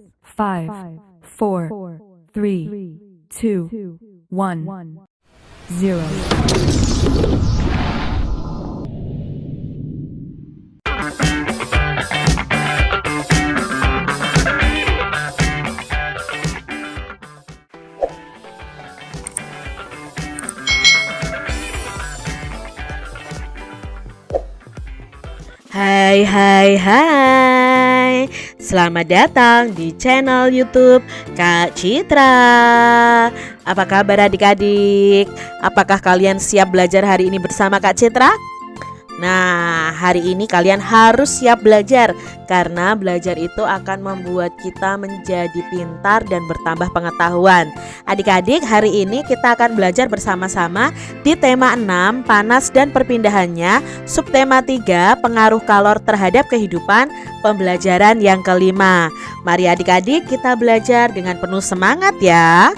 5, 4, 3, 2, 1, 0. Hai hai hai, selamat datang di channel YouTube Kak Citra. Apa kabar adik-adik? Apakah kalian siap belajar hari ini bersama Kak Citra? Nah, hari ini kalian harus siap belajar, karena belajar itu akan membuat kita menjadi pintar dan bertambah pengetahuan. Adik-adik, hari ini kita akan belajar bersama-sama di tema 6, panas dan perpindahannya, subtema 3, pengaruh kalor terhadap kehidupan, pembelajaran yang kelima. Mari adik-adik kita belajar dengan penuh semangat ya.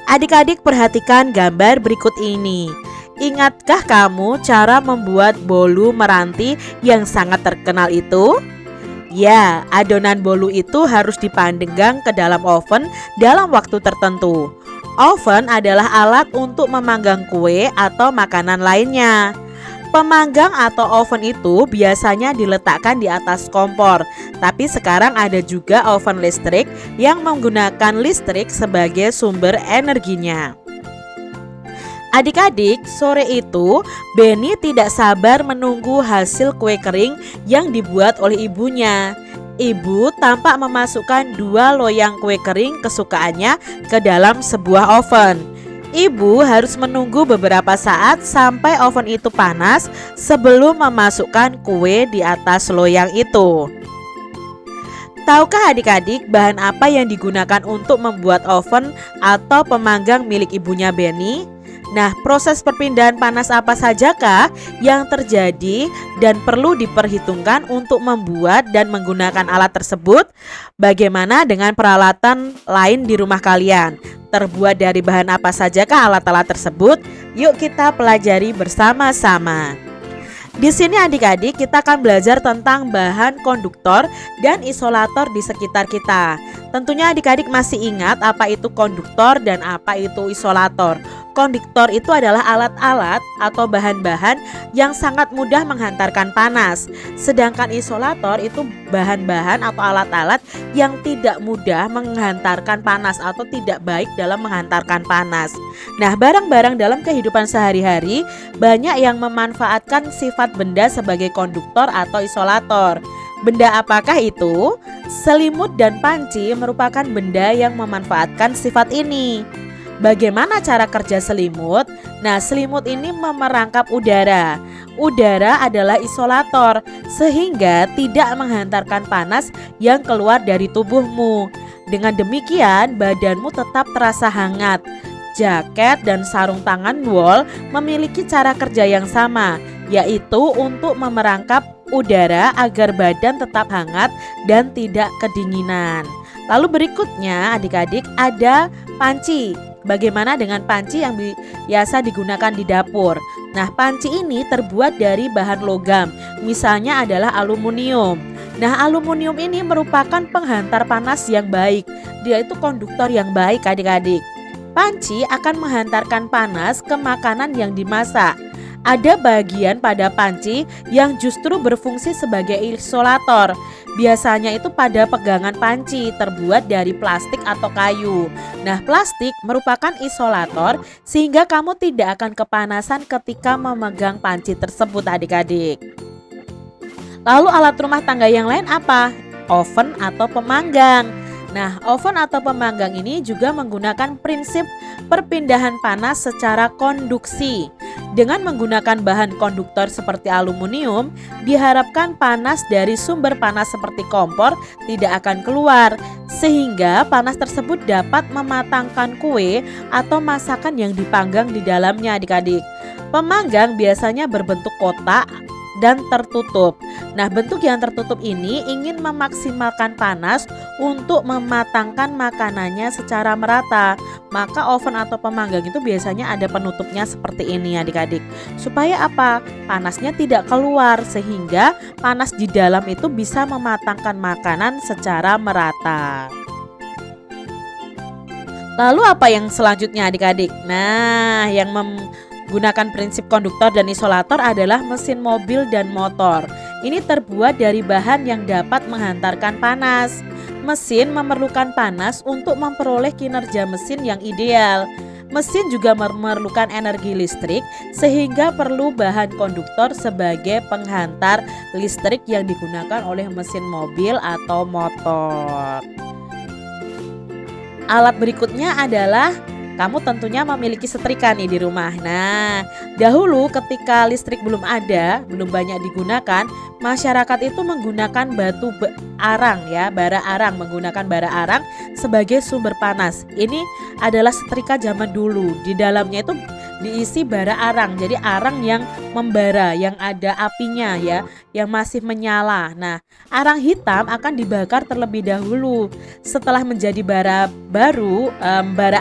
Adik-adik perhatikan gambar berikut ini. Ingatkah kamu cara membuat bolu meranti yang sangat terkenal itu? Ya, adonan bolu itu harus dipanggang ke dalam oven dalam waktu tertentu. Oven adalah alat untuk memanggang kue atau makanan lainnya. Pemanggang atau oven itu biasanya diletakkan di atas kompor, tapi sekarang ada juga oven listrik yang menggunakan listrik sebagai sumber energinya. Adik-adik, sore itu Benny tidak sabar menunggu hasil kue kering yang dibuat oleh ibunya. Ibu tampak memasukkan 2 loyang kue kering kesukaannya ke dalam sebuah oven. Ibu harus menunggu beberapa saat sampai oven itu panas sebelum memasukkan kue di atas loyang itu. Tahukah adik-adik bahan apa yang digunakan untuk membuat oven atau pemanggang milik ibunya Benny? Nah, proses perpindahan panas apa sajakah yang terjadi dan perlu diperhitungkan untuk membuat dan menggunakan alat tersebut? Bagaimana dengan peralatan lain di rumah kalian? Terbuat dari bahan apa sajakah alat-alat tersebut? Yuk kita pelajari bersama-sama. Di sini adik-adik kita akan belajar tentang bahan konduktor dan isolator di sekitar kita. Tentunya adik-adik masih ingat apa itu konduktor dan apa itu isolator. Konduktor itu adalah alat-alat atau bahan-bahan yang sangat mudah menghantarkan panas. Sedangkan isolator itu bahan-bahan atau alat-alat yang tidak mudah menghantarkan panas atau tidak baik dalam menghantarkan panas. Nah, barang-barang dalam kehidupan sehari-hari banyak yang memanfaatkan sifat benda sebagai konduktor atau isolator. Benda apakah itu? Selimut dan panci merupakan benda yang memanfaatkan sifat ini. Bagaimana cara kerja selimut? Nah, selimut ini memerangkap udara. Udara adalah isolator, sehingga tidak menghantarkan panas yang keluar dari tubuhmu. Dengan demikian, badanmu tetap terasa hangat. Jaket dan sarung tangan wol memiliki cara kerja yang sama, yaitu untuk memerangkap udara agar badan tetap hangat dan tidak kedinginan. Lalu berikutnya adik-adik ada panci. Bagaimana dengan panci yang biasa digunakan di dapur? Nah, panci ini terbuat dari bahan logam, misalnya adalah aluminium. Nah, aluminium ini merupakan penghantar panas yang baik. Dia itu konduktor yang baik adik-adik. Panci akan menghantarkan panas ke makanan yang dimasak. Ada bagian pada panci yang justru berfungsi sebagai isolator. Biasanya itu pada pegangan panci terbuat dari plastik atau kayu. Nah, plastik merupakan isolator sehingga kamu tidak akan kepanasan ketika memegang panci tersebut adik-adik. Lalu alat rumah tangga yang lain apa? Oven atau pemanggang. Nah, oven atau pemanggang ini juga menggunakan prinsip perpindahan panas secara konduksi. Dengan menggunakan bahan konduktor seperti aluminium, diharapkan panas dari sumber panas seperti kompor tidak akan keluar, sehingga panas tersebut dapat mematangkan kue atau masakan yang dipanggang di dalamnya adik-adik. Pemanggang biasanya berbentuk kotak dan tertutup. Nah, bentuk yang tertutup ini ingin memaksimalkan panas untuk mematangkan makanannya secara merata. Maka oven atau pemanggang itu biasanya ada penutupnya seperti ini adik-adik. Supaya apa? Panasnya tidak keluar sehingga panas di dalam itu bisa mematangkan makanan secara merata. Lalu apa yang selanjutnya adik-adik? Nah, yang menggunakan prinsip konduktor dan isolator adalah mesin mobil dan motor. Ini terbuat dari bahan yang dapat menghantarkan panas. Mesin memerlukan panas untuk memperoleh kinerja mesin yang ideal. Mesin juga memerlukan energi listrik sehingga perlu bahan konduktor sebagai penghantar listrik yang digunakan oleh mesin mobil atau motor. Alat berikutnya adalah kamu tentunya memiliki setrika nih di rumah. Nah, dahulu ketika listrik belum ada, belum banyak digunakan, masyarakat itu menggunakan batu arang ya, bara arang, menggunakan bara arang sebagai sumber panas. Ini adalah setrika zaman dulu. Di dalamnya itu diisi bara arang. Jadi arang yang membara, yang ada apinya ya, yang masih menyala. Nah, arang hitam akan dibakar terlebih dahulu. Setelah menjadi bara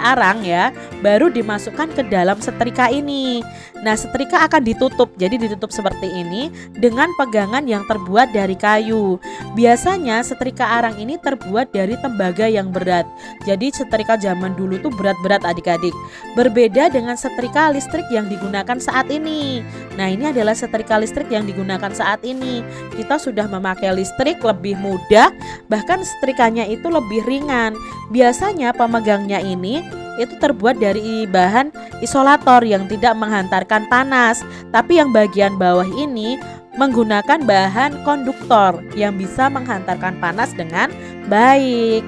arang ya, baru dimasukkan ke dalam setrika ini. Nah, setrika akan ditutup. Jadi ditutup seperti ini dengan pegangan yang terbuat dari kayu. Biasanya setrika arang ini terbuat dari tembaga yang berat. Jadi setrika zaman dulu tuh berat-berat adik-adik. Berbeda dengan setrika listrik yang digunakan saat ini. Nah, ini adalah setrika listrik yang digunakan saat ini. Kita sudah memakai listrik lebih mudah, bahkan setrikanya itu lebih ringan. Biasanya pemegangnya ini itu terbuat dari bahan isolator yang tidak menghantarkan panas, tapi yang bagian bawah ini menggunakan bahan konduktor yang bisa menghantarkan panas dengan baik.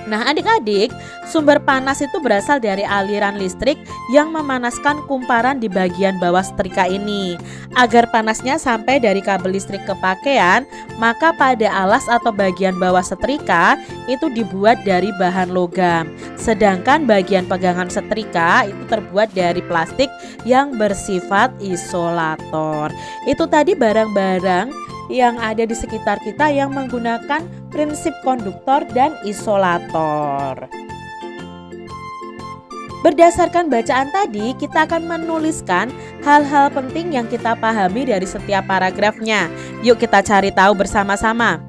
Nah, adik-adik, sumber panas itu berasal dari aliran listrik yang memanaskan kumparan di bagian bawah setrika ini. Agar panasnya sampai dari kabel listrik ke pakaian, maka pada alas atau bagian bawah setrika itu dibuat dari bahan logam. Sedangkan bagian pegangan setrika itu terbuat dari plastik yang bersifat isolator. Itu tadi barang-barang yang ada di sekitar kita yang menggunakan prinsip konduktor dan isolator. Berdasarkan bacaan tadi, kita akan menuliskan hal-hal penting yang kita pahami dari setiap paragrafnya. Yuk kita cari tahu bersama-sama.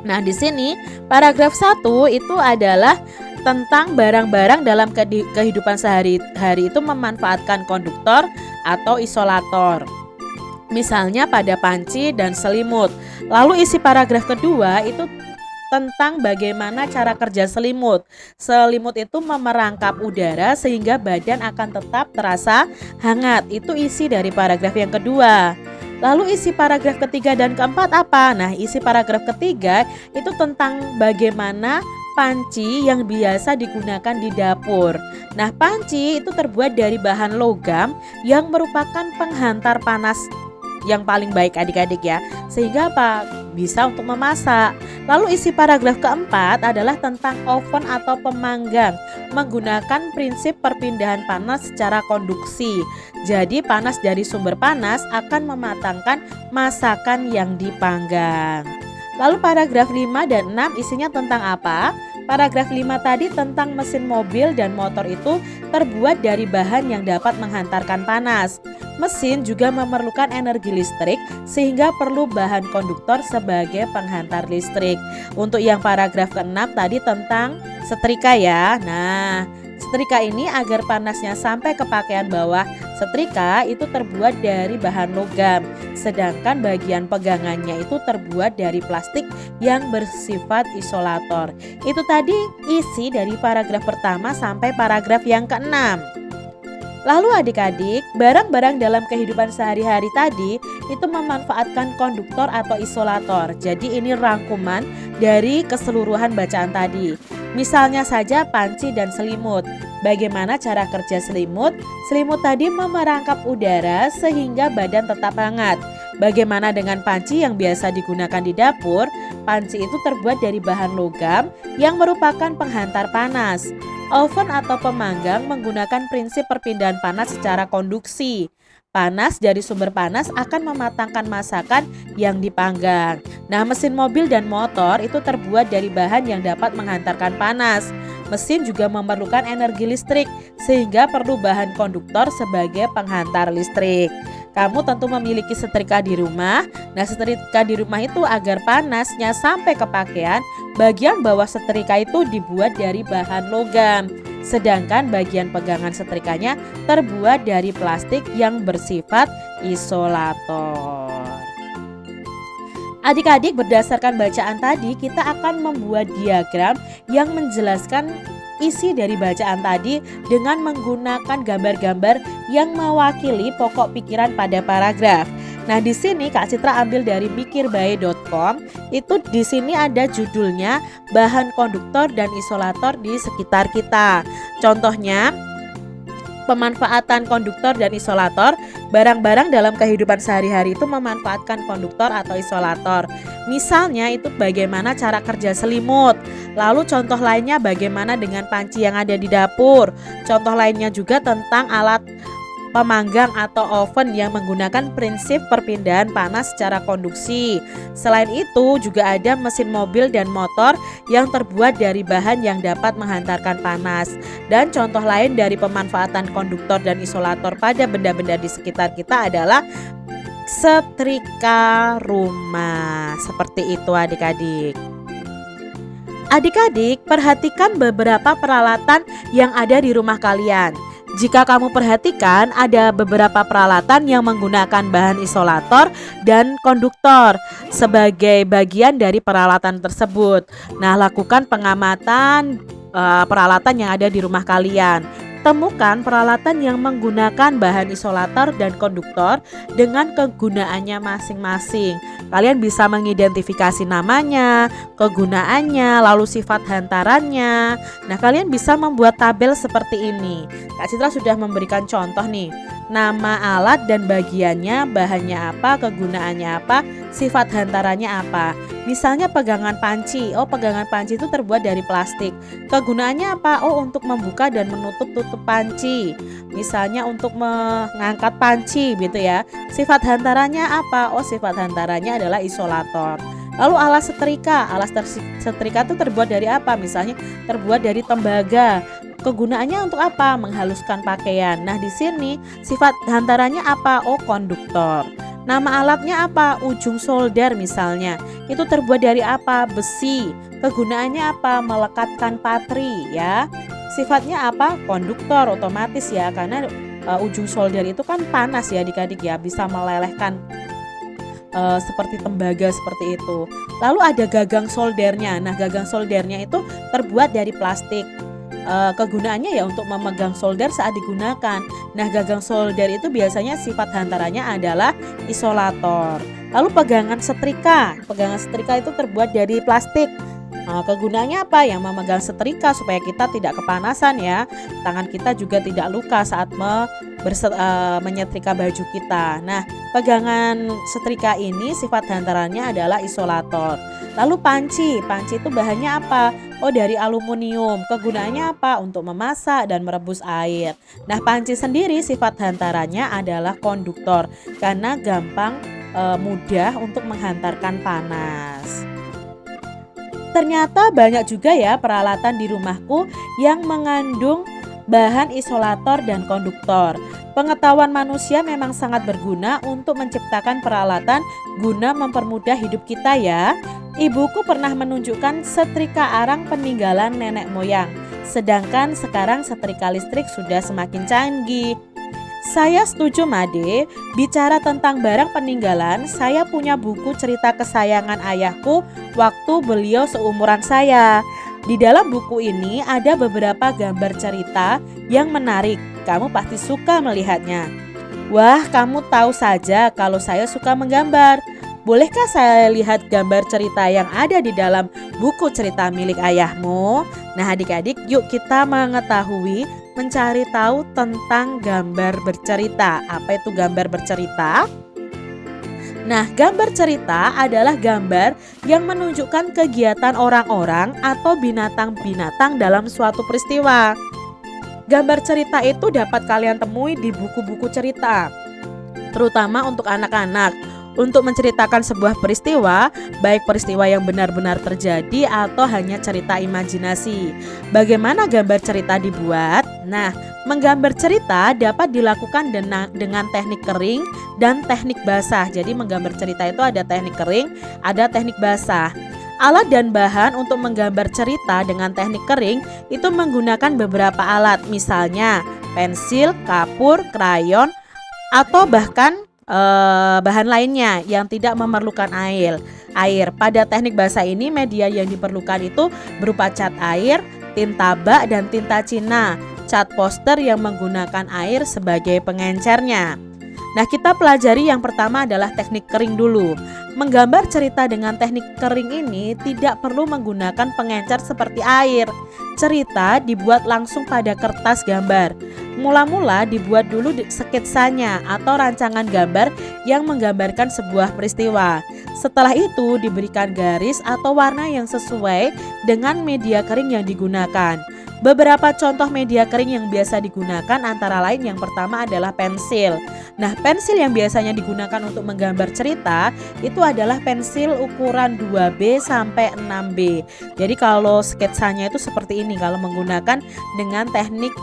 Nah, di sini paragraf 1 itu adalah tentang barang-barang dalam kehidupan sehari-hari itu memanfaatkan konduktor atau isolator. Misalnya pada panci dan selimut. Lalu isi paragraf kedua itu tentang bagaimana cara kerja selimut. Selimut itu memerangkap udara sehingga badan akan tetap terasa hangat. Itu isi dari paragraf yang kedua. Lalu isi paragraf ketiga dan keempat apa? Nah, isi paragraf ketiga itu tentang bagaimana panci yang biasa digunakan di dapur. Nah, panci itu terbuat dari bahan logam yang merupakan penghantar panas yang paling baik adik-adik ya, sehingga apa? Bisa untuk memasak. Lalu isi paragraf keempat adalah tentang oven atau pemanggang menggunakan prinsip perpindahan panas secara konduksi. Jadi panas dari sumber panas akan mematangkan masakan yang dipanggang. Lalu paragraf 5 dan 6 isinya tentang apa? Paragraf 5 tadi tentang mesin mobil dan motor itu terbuat dari bahan yang dapat menghantarkan panas. Mesin juga memerlukan energi listrik sehingga perlu bahan konduktor sebagai penghantar listrik. Untuk yang paragraf ke-6 tadi tentang setrika ya. Nah, setrika ini agar panasnya sampai ke pakaian bawah setrika itu terbuat dari bahan logam. Sedangkan bagian pegangannya itu terbuat dari plastik yang bersifat isolator. Itu tadi isi dari paragraf pertama sampai paragraf yang ke-6. Lalu adik-adik, barang-barang dalam kehidupan sehari-hari tadi itu memanfaatkan konduktor atau isolator. Jadi ini rangkuman dari keseluruhan bacaan tadi. Misalnya saja panci dan selimut. Bagaimana cara kerja selimut? Selimut tadi memerangkap udara sehingga badan tetap hangat. Bagaimana dengan panci yang biasa digunakan di dapur? Panci itu terbuat dari bahan logam yang merupakan penghantar panas. Oven atau pemanggang menggunakan prinsip perpindahan panas secara konduksi. Panas dari sumber panas akan mematangkan masakan yang dipanggang. Nah, mesin mobil dan motor itu terbuat dari bahan yang dapat menghantarkan panas. Mesin juga memerlukan energi listrik sehingga perlu bahan konduktor sebagai penghantar listrik. Kamu tentu memiliki setrika di rumah. Nah, setrika di rumah itu agar panasnya sampai ke pakaian, bagian bawah setrika itu dibuat dari bahan logam. Sedangkan bagian pegangan setrikanya terbuat dari plastik yang bersifat isolator. Adik-adik, berdasarkan bacaan tadi kita akan membuat diagram yang menjelaskan isi dari bacaan tadi dengan menggunakan gambar-gambar yang mewakili pokok pikiran pada paragraf. Nah, di sini Kak Citra ambil dari mikirbae.com. Itu di sini ada judulnya bahan konduktor dan isolator di sekitar kita. Contohnya, pemanfaatan konduktor dan isolator. Barang-barang dalam kehidupan sehari-hari itu memanfaatkan konduktor atau isolator. Misalnya itu bagaimana cara kerja selimut. Lalu contoh lainnya bagaimana dengan panci yang ada di dapur. Contoh lainnya juga tentang alat pemanggang atau oven yang menggunakan prinsip perpindahan panas secara konduksi. Selain itu juga ada mesin mobil dan motor yang terbuat dari bahan yang dapat menghantarkan panas. Dan contoh lain dari pemanfaatan konduktor dan isolator pada benda-benda di sekitar kita adalah setrika rumah. Seperti itu adik-adik. Adik-adik, perhatikan beberapa peralatan yang ada di rumah kalian. Jika kamu perhatikan, ada beberapa peralatan yang menggunakan bahan isolator dan konduktor sebagai bagian dari peralatan tersebut. Nah, lakukan pengamatan peralatan yang ada di rumah kalian. Temukan peralatan yang menggunakan bahan isolator dan konduktor dengan kegunaannya masing-masing. Kalian bisa mengidentifikasi namanya, kegunaannya, lalu sifat hantarannya. Nah, kalian bisa membuat tabel seperti ini. Kak Citra sudah memberikan contoh nih. Nama alat dan bagiannya, bahannya apa, kegunaannya apa, sifat hantarannya apa. Misalnya pegangan panci. Oh, pegangan panci itu terbuat dari plastik. Kegunaannya apa? Oh, untuk membuka dan menutup tutup panci. Misalnya untuk mengangkat panci gitu ya. Sifat hantarannya apa? Oh, sifat hantarannya adalah isolator. Lalu alas setrika. Alas setrika itu terbuat dari apa? Misalnya terbuat dari tembaga. Kegunaannya untuk apa? Menghaluskan pakaian. Nah, di sini sifat hantarannya apa? Oh, konduktor. Nama alatnya apa? Ujung solder misalnya. Itu terbuat dari apa? Besi. Kegunaannya apa? Melekatkan patri ya. Sifatnya apa? Konduktor otomatis ya, karena ujung solder itu kan panas ya adik-adik ya, bisa melelehkan seperti tembaga seperti itu. Lalu ada gagang soldernya. Nah, gagang soldernya itu terbuat dari plastik. Kegunaannya ya untuk memegang solder saat digunakan. Nah, gagang solder itu biasanya sifat hantarannya adalah isolator. Lalu pegangan setrika. Pegangan setrika itu terbuat dari plastik. Kegunaannya apa? Yang memegang setrika supaya kita tidak kepanasan ya. Tangan kita juga tidak luka saat menyetrika baju kita. Nah, pegangan setrika ini sifat hantarannya adalah isolator. Lalu panci. Panci itu bahannya apa? Oh, dari aluminium. Kegunaannya apa? Untuk memasak dan merebus air. Nah, panci sendiri sifat hantarannya adalah konduktor karena gampang mudah untuk menghantarkan panas. Ternyata banyak juga ya peralatan di rumahku yang mengandung bahan isolator dan konduktor. Pengetahuan manusia memang sangat berguna untuk menciptakan peralatan guna mempermudah hidup kita ya. Ibuku pernah menunjukkan setrika arang peninggalan nenek moyang. Sedangkan sekarang setrika listrik sudah semakin canggih. Saya setuju Made, bicara tentang barang peninggalan, saya punya buku cerita kesayangan ayahku waktu beliau seumuran saya. Di dalam buku ini ada beberapa gambar cerita yang menarik, kamu pasti suka melihatnya. Wah, kamu tahu saja kalau saya suka menggambar. Bolehkah saya lihat gambar cerita yang ada di dalam buku cerita milik ayahmu? Nah adik-adik, yuk kita mengetahui, mencari tahu tentang gambar bercerita. Apa itu gambar bercerita? Nah, gambar cerita adalah gambar yang menunjukkan kegiatan orang-orang atau binatang-binatang dalam suatu peristiwa. Gambar cerita itu dapat kalian temui di buku-buku cerita. terutama untuk anak-anak. Untuk menceritakan sebuah peristiwa, baik peristiwa yang benar-benar terjadi atau hanya cerita imajinasi. Bagaimana gambar cerita dibuat? Nah, menggambar cerita dapat dilakukan dengan teknik kering dan teknik basah. Jadi menggambar cerita itu ada teknik kering, ada teknik basah. Alat dan bahan untuk menggambar cerita dengan teknik kering itu menggunakan beberapa alat, misalnya pensil, kapur, krayon, atau bahkan bahan lainnya yang tidak memerlukan air. Pada teknik basah ini media yang diperlukan itu berupa cat air, tinta bak, dan tinta Cina, cat poster yang menggunakan air sebagai pengencernya. Nah, kita pelajari yang pertama adalah teknik kering dulu. Menggambar cerita dengan teknik kering ini tidak perlu menggunakan pengencer seperti air. Cerita dibuat langsung pada kertas gambar. Mula-mula dibuat dulu sketsanya atau rancangan gambar yang menggambarkan sebuah peristiwa. Setelah itu diberikan garis atau warna yang sesuai dengan media kering yang digunakan. Beberapa contoh media kering yang biasa digunakan antara lain yang pertama adalah pensil. Nah, pensil yang biasanya digunakan untuk menggambar cerita itu adalah pensil ukuran 2B sampai 6B. Jadi kalau sketsanya itu seperti ini kalau menggunakan dengan teknik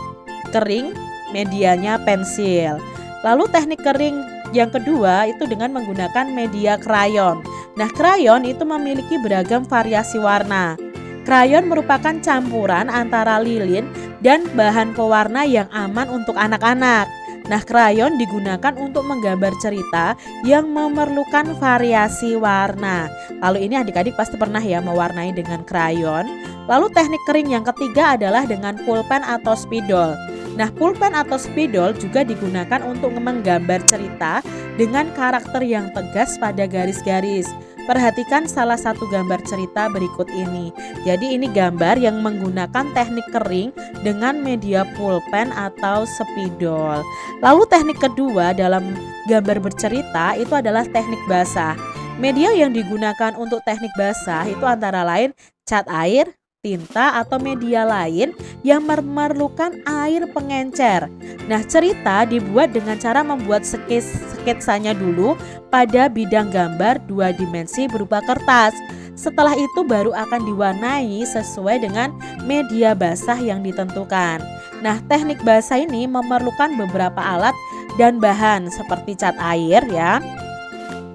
kering, medianya pensil. Lalu teknik kering yang kedua itu dengan menggunakan media krayon. Nah, krayon itu memiliki beragam variasi warna. Krayon merupakan campuran antara lilin dan bahan pewarna yang aman untuk anak-anak. Nah, krayon digunakan untuk menggambar cerita yang memerlukan variasi warna. Lalu ini adik-adik pasti pernah ya mewarnai dengan krayon. Lalu teknik kering yang ketiga adalah dengan pulpen atau spidol. Nah, pulpen atau spidol juga digunakan untuk menggambar cerita dengan karakter yang tegas pada garis-garis. Perhatikan salah satu gambar cerita berikut ini. Jadi ini gambar yang menggunakan teknik kering dengan media pulpen atau spidol. Lalu teknik kedua dalam gambar bercerita itu adalah teknik basah. Media yang digunakan untuk teknik basah itu antara lain cat air, tinta, atau media lain yang memerlukan air pengencer. Nah, cerita dibuat dengan cara membuat sketsanya dulu pada bidang gambar 2 dimensi berupa kertas. Setelah itu baru akan diwarnai sesuai dengan media basah yang ditentukan. Nah, teknik basah ini memerlukan beberapa alat dan bahan seperti cat air ya,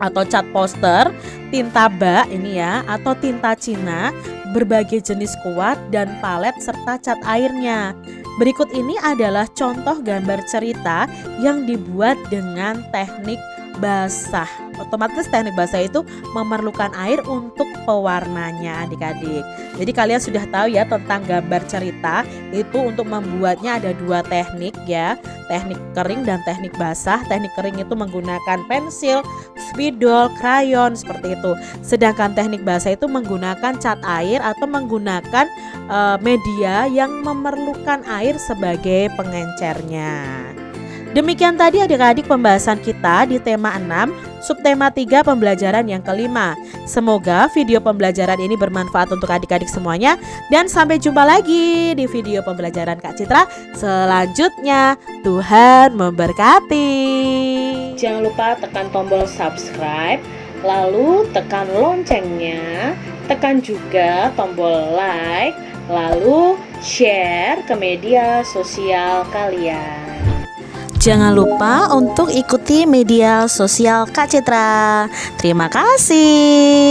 atau cat poster, tinta bak ini ya, atau tinta Cina, berbagai jenis kuat, dan palet serta cat airnya. Berikut ini adalah contoh gambar cerita yang dibuat dengan teknik basah. Otomatis teknik basah itu memerlukan air untuk pewarnanya adik-adik. Jadi kalian sudah tahu ya tentang gambar cerita itu untuk membuatnya ada 2 teknik ya, teknik kering dan teknik basah. Teknik kering itu menggunakan pensil, spidol, krayon seperti itu. Sedangkan teknik basah itu menggunakan cat air atau menggunakan media yang memerlukan air sebagai pengencernya. Demikian tadi adik-adik pembahasan kita di tema 6, subtema 3 pembelajaran yang kelima. Semoga video pembelajaran ini bermanfaat untuk adik-adik semuanya. Dan sampai jumpa lagi di video pembelajaran Kak Citra selanjutnya. Tuhan memberkati. Jangan lupa tekan tombol subscribe, lalu tekan loncengnya, tekan juga tombol like, lalu share ke media sosial kalian. Jangan lupa untuk ikuti media sosial Kak Citra. Terima kasih.